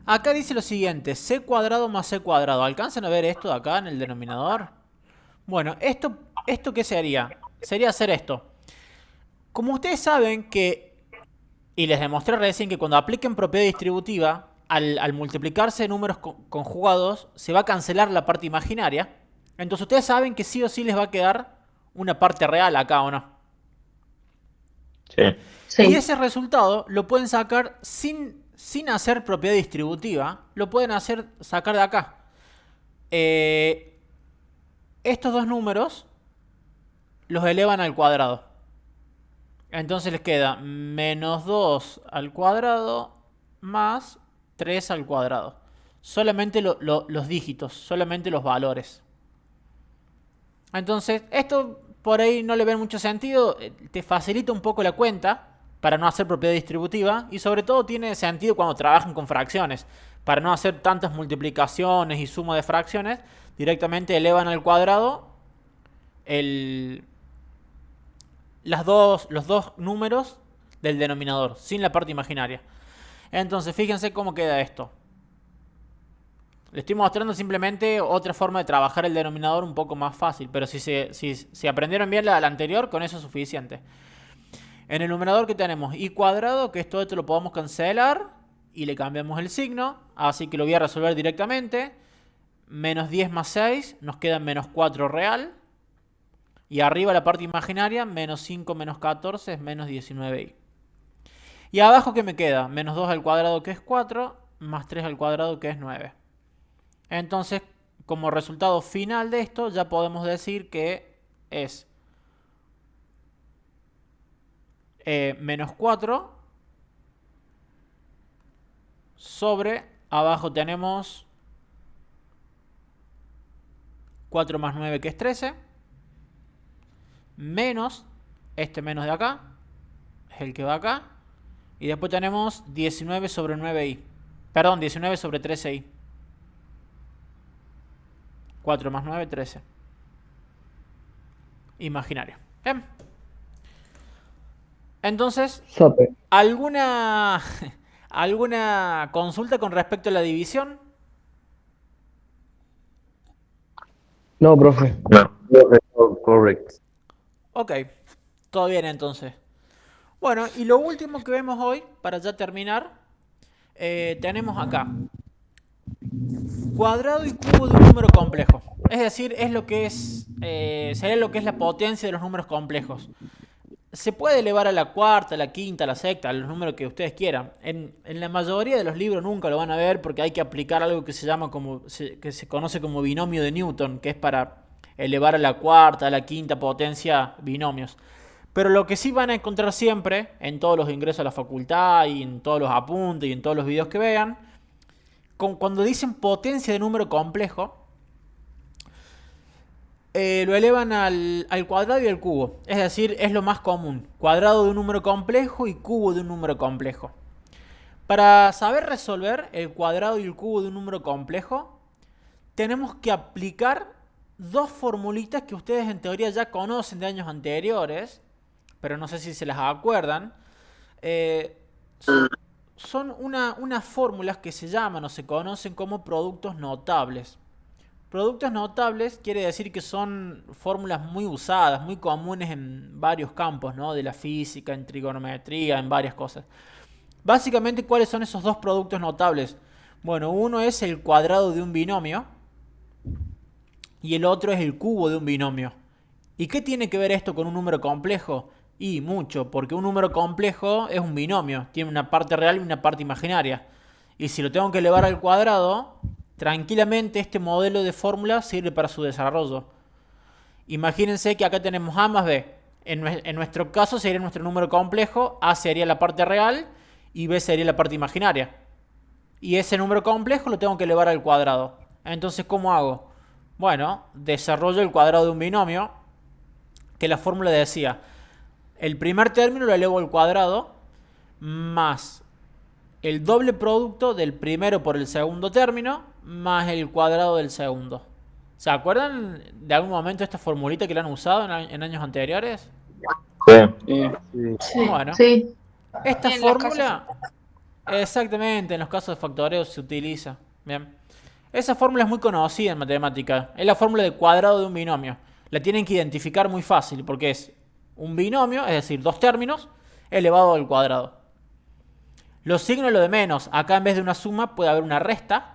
Acá dice lo siguiente. C cuadrado más C cuadrado. ¿Alcanzan a ver esto de acá en el denominador? Bueno, ¿esto qué sería? Sería hacer esto. Como ustedes saben que... Y les demostré recién que cuando apliquen propiedad distributiva, al multiplicarse números conjugados, se va a cancelar la parte imaginaria. Entonces ustedes saben que sí o sí les va a quedar una parte real acá, ¿o no? Sí. Sí. Y ese resultado lo pueden sacar sin hacer propiedad distributiva. Lo pueden sacar de acá. Estos dos números los elevan al cuadrado. Entonces les queda menos 2 al cuadrado más 3 al cuadrado. Solamente los dígitos, solamente los valores. Entonces, esto por ahí no le ven mucho sentido. Te facilita un poco la cuenta para no hacer propiedad distributiva. Y sobre todo tiene sentido cuando trabajan con fracciones. Para no hacer tantas multiplicaciones y suma de fracciones, directamente elevan al cuadrado los dos números del denominador, sin la parte imaginaria. Entonces, fíjense cómo queda esto. Le estoy mostrando simplemente otra forma de trabajar el denominador un poco más fácil. Pero si aprendieron bien la anterior, con eso es suficiente. En el numerador que tenemos i cuadrado, que esto lo podemos cancelar y le cambiamos el signo. Así que lo voy a resolver directamente. Menos 10 más 6 nos queda menos 4 real. Y arriba la parte imaginaria, menos 5 menos 14 es menos 19i. Y abajo, ¿qué me queda? Menos 2 al cuadrado, que es 4, más 3 al cuadrado, que es 9. Entonces, como resultado final de esto, ya podemos decir que es menos 4 sobre, abajo tenemos 4 más 9, que es 13. Menos, este menos de acá, es el que va acá. Y después tenemos 19 sobre 9i. Perdón, 19 sobre 13i. 4 más 9, 13. Imaginario. Bien. Entonces, Sope. ¿alguna consulta con respecto a la división? No, profe. No. Correcto. Ok, todo bien entonces. Bueno, y lo último que vemos hoy, para ya terminar, tenemos acá cuadrado y cubo de un número complejo. Es decir, es lo que es, sería lo que es la potencia de los números complejos. Se puede elevar a la cuarta, a la quinta, a la sexta, a los números que ustedes quieran. En la mayoría de los libros nunca lo van a ver porque hay que aplicar algo que se llama que se conoce como binomio de Newton, que es para elevar a la cuarta, a la quinta potencia binomios. Pero lo que sí van a encontrar siempre en todos los ingresos a la facultad y en todos los apuntes y en todos los videos que vean, cuando dicen potencia de número complejo, lo elevan al cuadrado y al cubo. Es decir, es lo más común. Cuadrado de un número complejo y cubo de un número complejo. Para saber resolver el cuadrado y el cubo de un número complejo, tenemos que aplicar dos formulitas que ustedes en teoría ya conocen de años anteriores, pero no sé si se las acuerdan. Son unas fórmulas que se llaman o se conocen como productos notables. Productos notables quiere decir que son fórmulas muy usadas, muy comunes en varios campos, ¿no? De la física, en trigonometría, en varias cosas. Básicamente, ¿cuáles son esos dos productos notables? Bueno, uno es el cuadrado de un binomio y el otro es el cubo de un binomio. ¿Y qué tiene que ver esto con un número complejo? Y mucho, porque un número complejo es un binomio, tiene una parte real y una parte imaginaria. Y si lo tengo que elevar al cuadrado, tranquilamente este modelo de fórmula sirve para su desarrollo. Imagínense que acá tenemos A más B. En nuestro caso sería nuestro número complejo, A sería la parte real y B sería la parte imaginaria. Y ese número complejo lo tengo que elevar al cuadrado. Entonces, ¿cómo hago? Bueno, desarrollo el cuadrado de un binomio, que la fórmula decía, el primer término lo elevo al cuadrado, más el doble producto del primero por el segundo término, más el cuadrado del segundo. ¿Se acuerdan de algún momento esta formulita que la han usado en años anteriores? Sí. Sí. Bueno, Sí. esta En los fórmula, exactamente, en los casos de factoreo se utiliza. Bien. Esa fórmula es muy conocida en matemática. Es la fórmula de cuadrado de un binomio. La tienen que identificar muy fácil porque es un binomio, es decir, dos términos, elevado al cuadrado. Los signos lo de menos. Acá en vez de una suma puede haber una resta.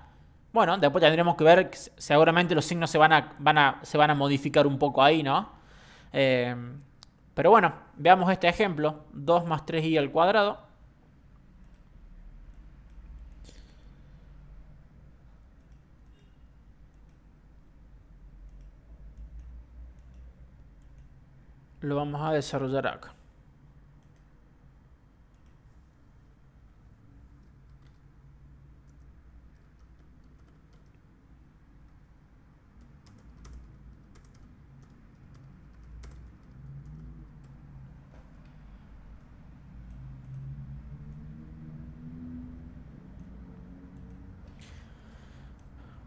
Bueno, después tendremos que ver, seguramente los signos se van a modificar un poco ahí, ¿no? Pero bueno, veamos este ejemplo. 2 más 3i al cuadrado. Lo vamos a desarrollar acá.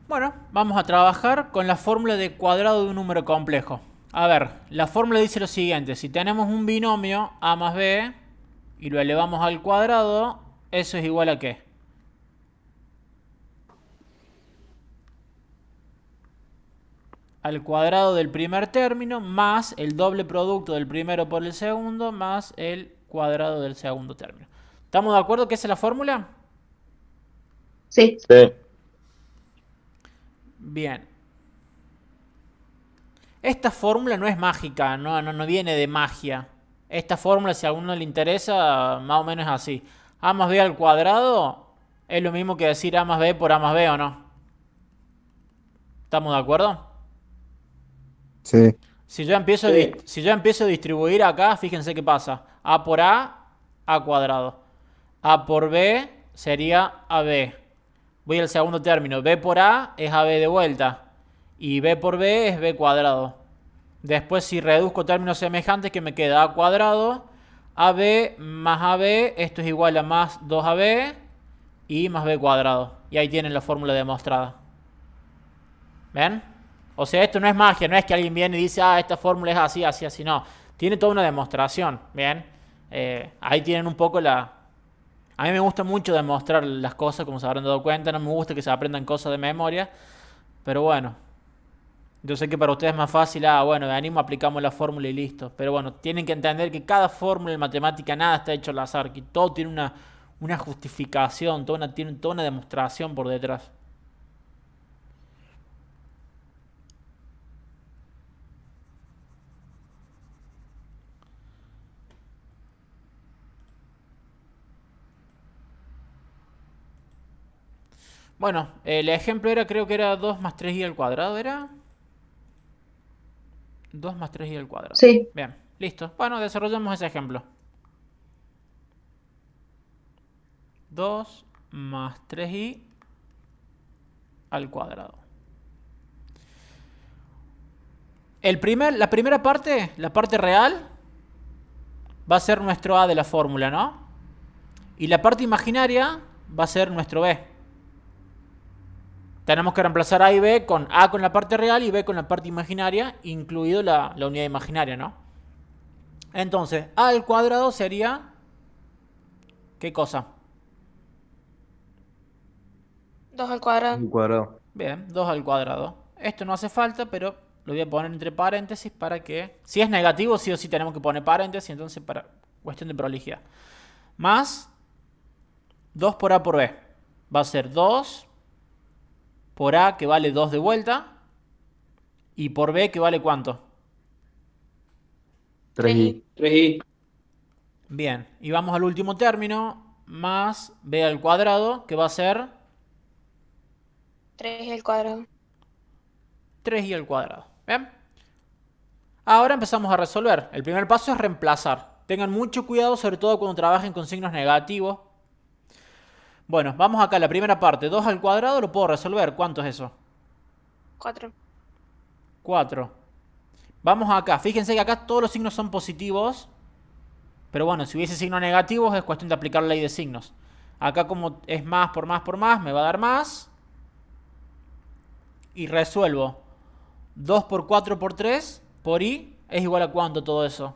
Bueno, vamos a trabajar con la fórmula de cuadrado de un número complejo. A ver, la fórmula dice lo siguiente. Si tenemos un binomio a más b y lo elevamos al cuadrado, ¿eso es igual a qué? Al cuadrado del primer término más el doble producto del primero por el segundo más el cuadrado del segundo término. ¿Estamos de acuerdo que esa es la fórmula? Sí. Sí. Bien. Esta fórmula no es mágica, no viene de magia. Esta fórmula, si a alguno le interesa, más o menos es así. A más b al cuadrado es lo mismo que decir a más b por a más b, ¿o no? ¿Estamos de acuerdo? Sí. Si yo empiezo a distribuir acá, fíjense qué pasa. A por a cuadrado. A por b sería ab. Voy al segundo término. B por a es ab de vuelta. Y b por b es b cuadrado. Después, si reduzco términos semejantes, que me queda a cuadrado. ab más ab, esto es igual a más 2ab y más b cuadrado. Y ahí tienen la fórmula demostrada. ¿Ven? O sea, esto no es magia, no es que alguien viene y dice, esta fórmula es así, así, así. No, tiene toda una demostración. ¿Bien? Ahí tienen un poco la... A mí me gusta mucho demostrar las cosas, como se habrán dado cuenta. No me gusta que se aprendan cosas de memoria. Pero bueno, Yo sé que para ustedes es más fácil, bueno, venimos, aplicamos la fórmula y listo. Pero bueno, tienen que entender que cada fórmula en matemática, nada está hecho al azar, que todo tiene una justificación, tiene toda una demostración por detrás. Bueno, el ejemplo era, creo que era 2 más 3i al cuadrado, ¿era? 2 más 3i al cuadrado. Sí. Bien, listo. Bueno, desarrollamos ese ejemplo. 2 más 3i al cuadrado. La primera parte, la parte real, va a ser nuestro a de la fórmula, ¿no? Y la parte imaginaria va a ser nuestro b. Tenemos que reemplazar a y b con a con la parte real y b con la parte imaginaria, incluido la unidad imaginaria, ¿no? Entonces, a al cuadrado sería... ¿Qué cosa? 2 al cuadrado. Un cuadrado. Bien, 2 al cuadrado. Esto no hace falta, pero lo voy a poner entre paréntesis para que... Si es negativo, sí o sí tenemos que poner paréntesis, entonces para cuestión de prolijidad. Más 2 por a por b. Va a ser 2 por a, que vale 2 de vuelta, y por b, que vale ¿cuánto? 3i. 3i. Bien, y vamos al último término, más b al cuadrado, que va a ser 3 al cuadrado. 3i al cuadrado. Bien. Ahora empezamos a resolver. El primer paso es reemplazar. Tengan mucho cuidado, sobre todo cuando trabajen con signos negativos. Bueno, vamos acá a la primera parte. 2 al cuadrado lo puedo resolver. ¿Cuánto es eso? 4. 4. Vamos acá. Fíjense que acá todos los signos son positivos. Pero bueno, si hubiese signos negativos es cuestión de aplicar la ley de signos. Acá como es más por más por más, me va a dar más. Y resuelvo. 2 por 4 por 3 por i es igual a ¿cuánto todo eso?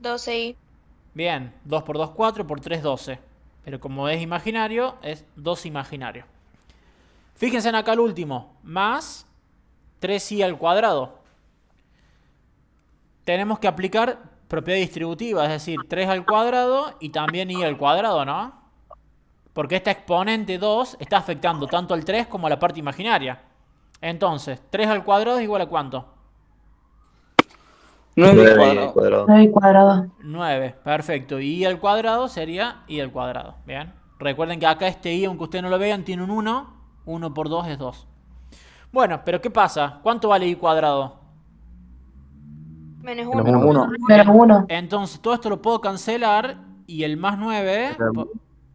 12i. Bien, 2 por 2, 4, por 3, 12. Pero como es imaginario, es 2 imaginario. Fíjense en acá el último, más 3i al cuadrado. Tenemos que aplicar propiedad distributiva, es decir, 3 al cuadrado y también i al cuadrado, ¿no? Porque esta exponente 2 está afectando tanto al 3 como a la parte imaginaria. Entonces, 3 al cuadrado es igual a ¿cuánto? 9 9 cuadrado. cuadrado. 9 cuadrado. 9, perfecto. Y i al cuadrado sería i al cuadrado. Bien. Recuerden que acá este i, aunque ustedes no lo vean, tiene un 1. 1 por 2 es 2. Bueno, pero ¿qué pasa? ¿Cuánto vale i cuadrado? Menos Menos 1. 1. Menos 1. Entonces todo esto lo puedo cancelar y el más 9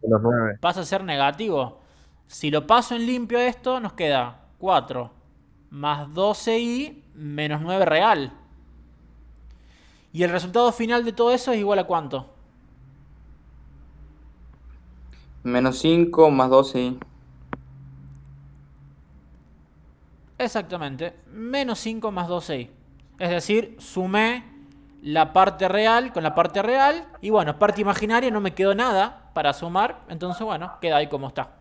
Los 9. pasa a ser negativo. Si lo paso en limpio esto, nos queda 4 más 12i menos 9 real. Y el resultado final de todo eso es igual a ¿cuánto? Menos 5 más 12i. Exactamente, menos 5 más 12i. Es decir, sumé la parte real con la parte real. Y bueno, parte imaginaria no me quedó nada para sumar. Entonces, bueno, queda ahí como está.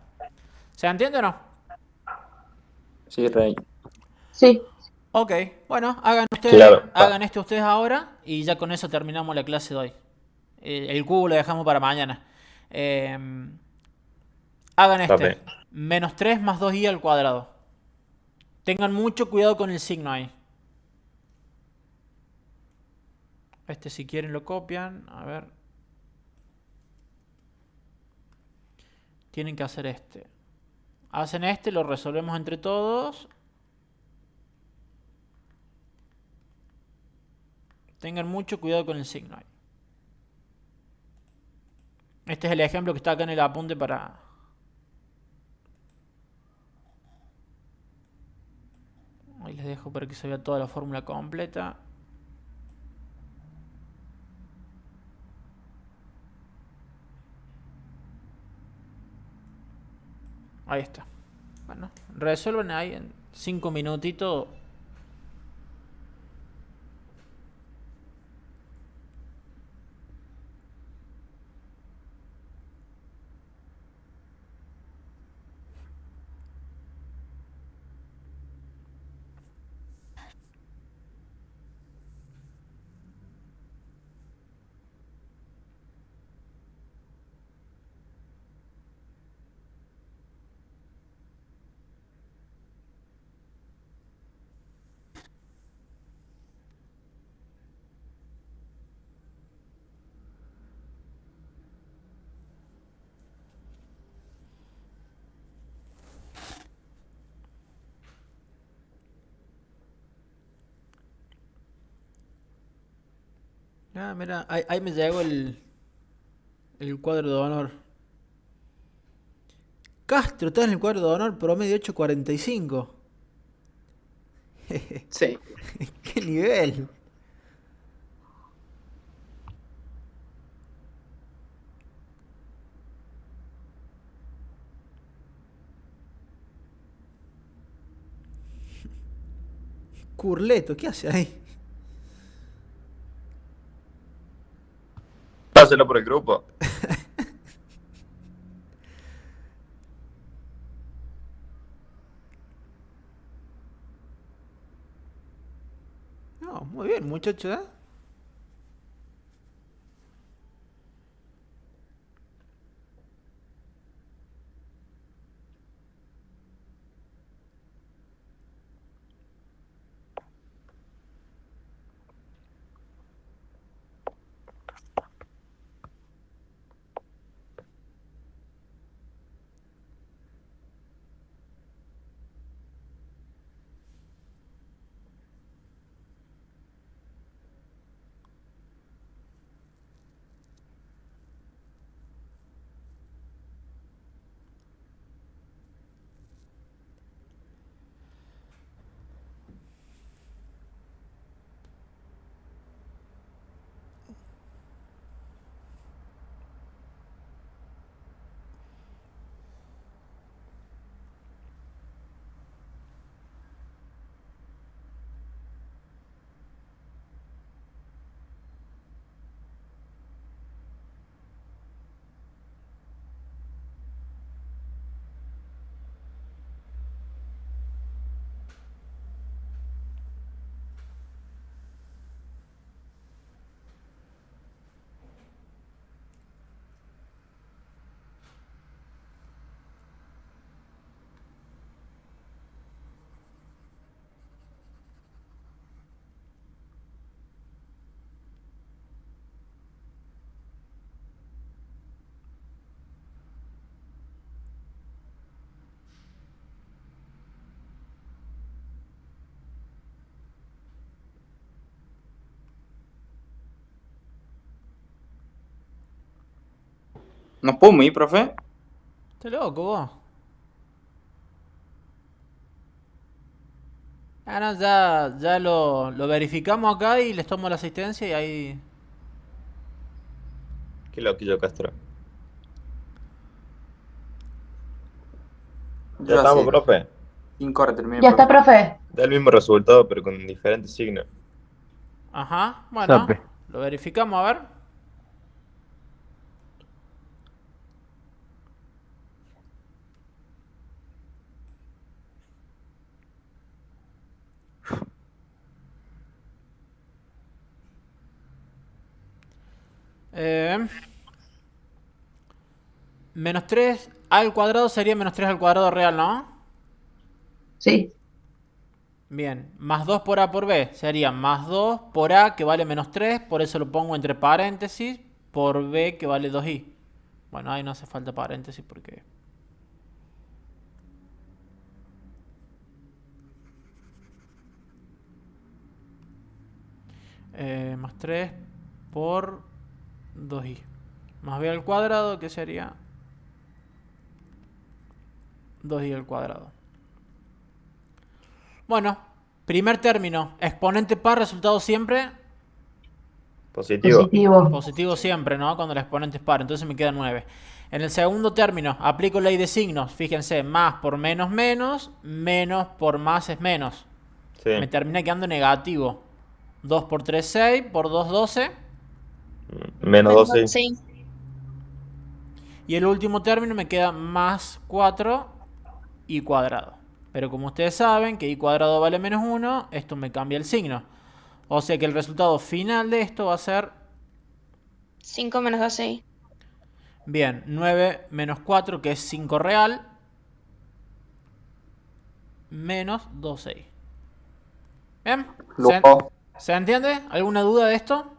¿Se entiende o no? Sí, rey. Sí. Ok, bueno, hagan Claro. esto ustedes ahora. Y ya con eso terminamos la clase de hoy. El cubo lo dejamos para mañana. Hagan este. Tape. Menos 3 más 2i al cuadrado. Tengan mucho cuidado con el signo ahí. Este si quieren lo copian. A ver. Tienen que hacer este. Hacen este, lo resolvemos entre todos. Tengan mucho cuidado con el signo ahí. Este es el ejemplo que está acá en el apunte para... Ahí les dejo para que se vea toda la fórmula completa. Ahí está. Bueno, resuelven ahí en 5 minutitos. Ah, mira, ahí me llegó el cuadro de honor. Castro está en el cuadro de honor, promedio 8.45. Sí. ¡Qué nivel! Curleto, ¿qué hace ahí? Páselo por el grupo. No, muy bien, muchacho, ¿eh? ¿Nos podemos ir, profe? Está loco, vos. Ah, no, ya lo verificamos acá y les tomo la asistencia y ahí... Qué loquillo, Castro. Ya Yo estamos, hace profe. 5 horas terminé, Ya está, profe. profe. Da el mismo resultado, pero con diferentes signos. Ajá, bueno, Sape. lo verificamos, a ver. Menos 3 al cuadrado sería menos 3 al cuadrado real, ¿no? Sí. Bien, más 2 por A por B sería más 2 por A que vale menos 3, por eso lo pongo entre paréntesis, por B que vale 2i. Bueno, ahí no hace falta paréntesis porque... más 3 por 2i. Más b al cuadrado, que sería 2i al cuadrado. Bueno, primer término, exponente par, resultado siempre Positivo. Positivo. positivo siempre, ¿no? Cuando el exponente es par, entonces me queda 9. En el segundo término, aplico ley de signos. Fíjense, más por menos menos, menos por más es menos. Sí. Me termina quedando negativo. 2 por 3, 6, por 2, 12. Menos 12. Sí. Y el último término me queda más 4 y cuadrado. Pero como ustedes saben que y cuadrado vale menos 1, esto me cambia el signo. O sea que el resultado final de esto va a ser, 5 menos 12i. bien, 9 menos 4, que es 5 real, menos 12i. ¿Bien? Lujo. ¿Se entiende? ¿Alguna duda de esto?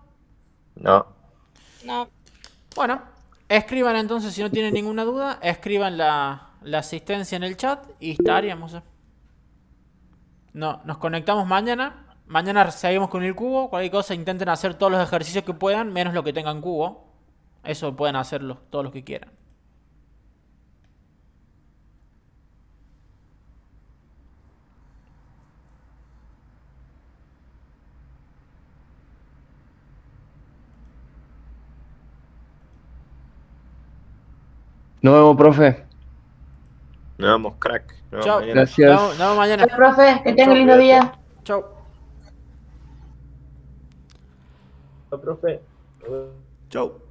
No. No. Bueno, escriban entonces, si no tienen ninguna duda, escriban la asistencia en el chat y estaríamos. No, nos conectamos mañana Mañana seguimos con el cubo. Cualquier cosa, intenten hacer todos los ejercicios que puedan, menos lo que tengan cubo. Eso pueden hacerlo todos los que quieran. Nos vemos, profe. Nos vemos, crack. Nos vemos Chao. mañana. Gracias. Nos vemos mañana. Profe, que tenga Chao, un lindo cuídate. día. Chau. Profe. Chau.